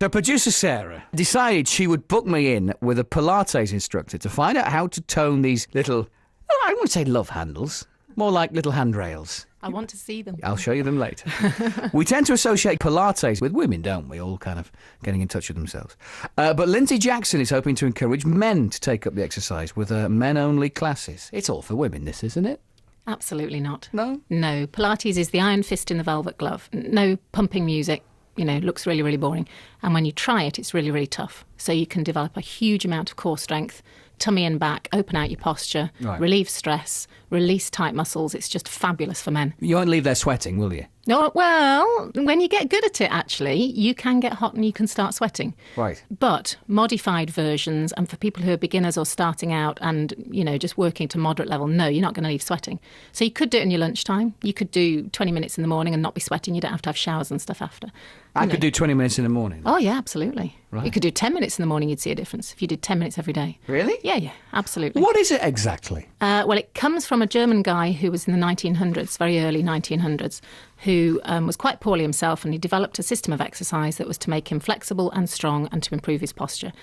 So producer Sarah decided she would book me in with a Pilates instructor to find out how to tone these little, I wouldn't say love handles, more like little handrails. I want to see them. I'll show you them later. We tend to associate Pilates with women, don't we? All kind of getting in touch with themselves. But Lindsey Jackson is hoping to encourage men to take up the exercise with men-only classes. It's all for women, this, isn't it? Absolutely not. No? No. Pilates is the iron fist in the velvet glove. No pumping music. Looks really, really boring. And when you try it, it's really, really tough. So you can develop a huge amount of core strength, tummy and back, open out your posture, relieve stress, release tight muscles. It's just fabulous for men. You won't leave there sweating, will you? No, well, when you get good at it, actually, you can get hot and you can start sweating. Right. But modified versions, and for people who are beginners or starting out and, just working to moderate level, no, you're not going to leave sweating. So you could do it in your lunchtime. You could do 20 minutes in the morning and not be sweating. You don't have to have showers and stuff after. I could do 20 minutes in the morning. Oh, yeah, absolutely. Right. You could do 10 minutes in the morning, you'd see a difference if you did 10 minutes every day. Really? Yeah, absolutely. What is it exactly? Well, it comes from a German guy who was in the 1900s, very early 1900s, who was quite poorly himself, and he developed a system of exercise that was to make him flexible and strong and to improve his posture.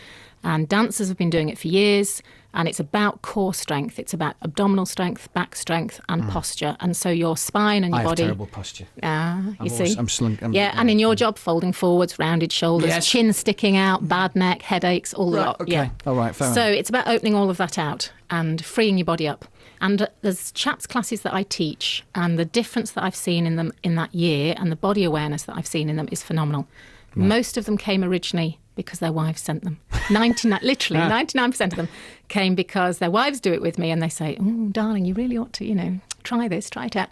And dancers have been doing it for years, and it's about core strength. It's about abdominal strength, back strength, and posture. And so your spine and your body... I have terrible posture. You see? I'm slunk. And in your job, folding forwards, rounded shoulders, chin sticking out, bad neck, headaches, all the lot. Okay. Yeah. All right, fair enough. So it's about opening all of that out and freeing your body up. And there's chaps classes that I teach, and the difference that I've seen in them in that year and the body awareness that I've seen in them is phenomenal. Right. Most of them came originally because their wives sent them. 99% of them came because their wives do it with me, and they say, "Oh, darling, you really ought to, try this, try it out."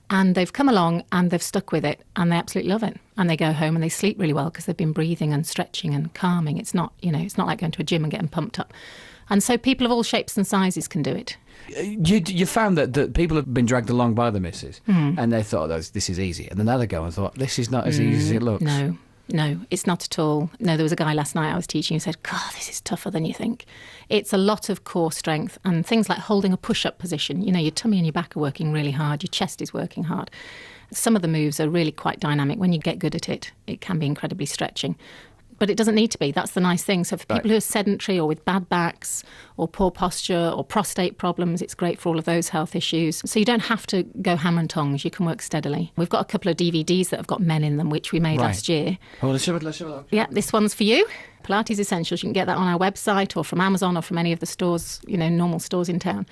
And they've come along and they've stuck with it, and they absolutely love it. And they go home and they sleep really well because they've been breathing and stretching and calming. It's not, it's not like going to a gym and getting pumped up. And so people of all shapes and sizes can do it. You found that people have been dragged along by the missus, and they thought, this is easy. And then they go and thought, this is not as easy as it looks. No, it's not at all. No, there was a guy last night I was teaching who said, God, this is tougher than you think. It's a lot of core strength and things like holding a push-up position. Your tummy and your back are working really hard. Your chest is working hard. Some of the moves are really quite dynamic. When you get good at it, it can be incredibly stretching. But it doesn't need to be. That's the nice thing. So for people who are sedentary or with bad backs or poor posture or prostate problems, it's great for all of those health issues. So you don't have to go hammer and tongs. You can work steadily. We've got a couple of DVDs that have got men in them, which we made last year. Oh, let's have a look. Yeah, this one's for you. Pilates Essentials. You can get that on our website or from Amazon or from any of the stores, normal stores in town.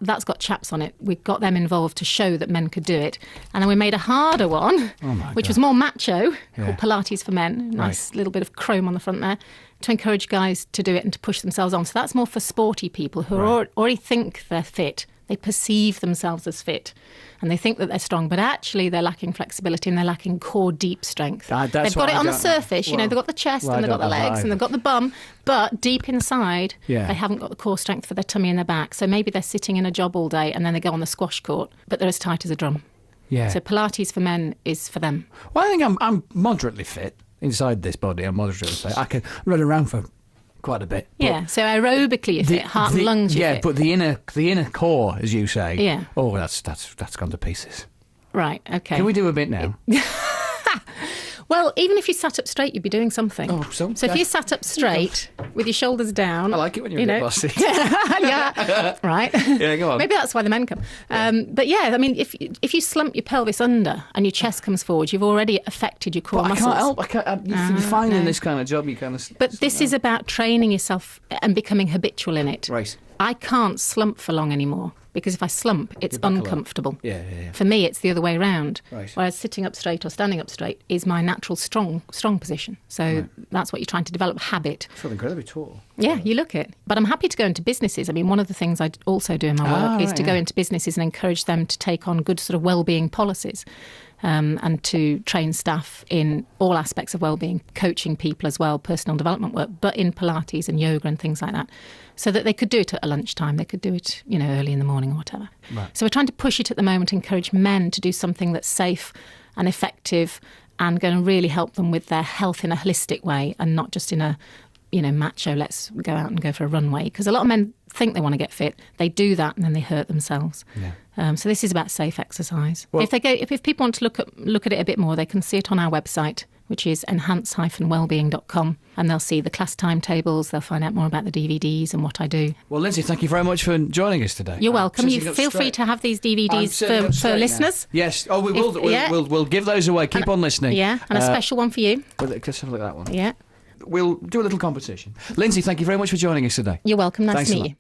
That's got chaps on it. We got them involved to show that men could do it. And then we made a harder one, which was more macho, called Pilates for Men. Nice little bit of chrome on the front there, to encourage guys to do it and to push themselves on. So that's more for sporty people who already think they're fit. They perceive themselves as fit and they think that they're strong, but actually they're lacking flexibility and they're lacking core deep strength. They've got it on the surface, they've got the chest and they've got the legs and they've got the bum, but deep inside they haven't got the core strength for their tummy and their back. So maybe they're sitting in a job all day and then they go on the squash court, but they're as tight as a drum. Yeah. So Pilates for Men is for them. Well, I think I'm moderately fit inside this body. I'm moderately fit. I can run around for quite a bit. Yeah, so aerobically you're fit, heart and lungs you're fit. But the inner core, as you say, that's gone to pieces. Right, okay. Can we do a bit now? Well, even if you sat up straight, you'd be doing something. Oh, so if you sat up straight with your shoulders down... I like it when you're a bit bossy. Yeah, right. Yeah, go on. Maybe that's why the men come. But yeah, I mean, if you slump your pelvis under and your chest comes forward, you've already affected your core muscles. I can't help. You find in this kind of job, you kind of... But this is about training yourself and becoming habitual in it. Right. I can't slump for long anymore. Because if I slump, it's uncomfortable. Yeah. For me, it's the other way around. Right. Whereas sitting up straight or standing up straight is my natural strong position. So that's what you're trying to develop, habit. I feel incredibly tall. Yeah, you look it. But I'm happy to go into businesses. I mean, one of the things I also do in my work is to go into businesses and encourage them to take on good sort of well-being policies. And to train staff in all aspects of well-being, coaching people as well, personal development work, but in Pilates and yoga and things like that, so that they could do it at a lunchtime, they could do it, early in the morning or whatever. Right. So we're trying to push it at the moment, encourage men to do something that's safe and effective and going to really help them with their health in a holistic way and not just in a, macho, let's go out and go for a runway. Because a lot of men think they want to get fit, they do that and then they hurt themselves. Yeah. So this is about safe exercise. Well, if people want to look at it a bit more, they can see it on our website, which is enhance-wellbeing.com, and they'll see the class timetables, they'll find out more about the DVDs and what I do. Well, Lindsey, thank you very much for joining us today. You're welcome. You Sitting up feel straight. free to have these DVDs I'm for listeners. Now. Yes. Oh, we will. Yeah. We'll give those away. Keep on listening. Yeah, and a special one for you. Let's have a look at that one. Yeah. We'll do a little competition. Lindsey, thank you very much for joining us today. You're welcome. Nice Thanks to a meet lot. you.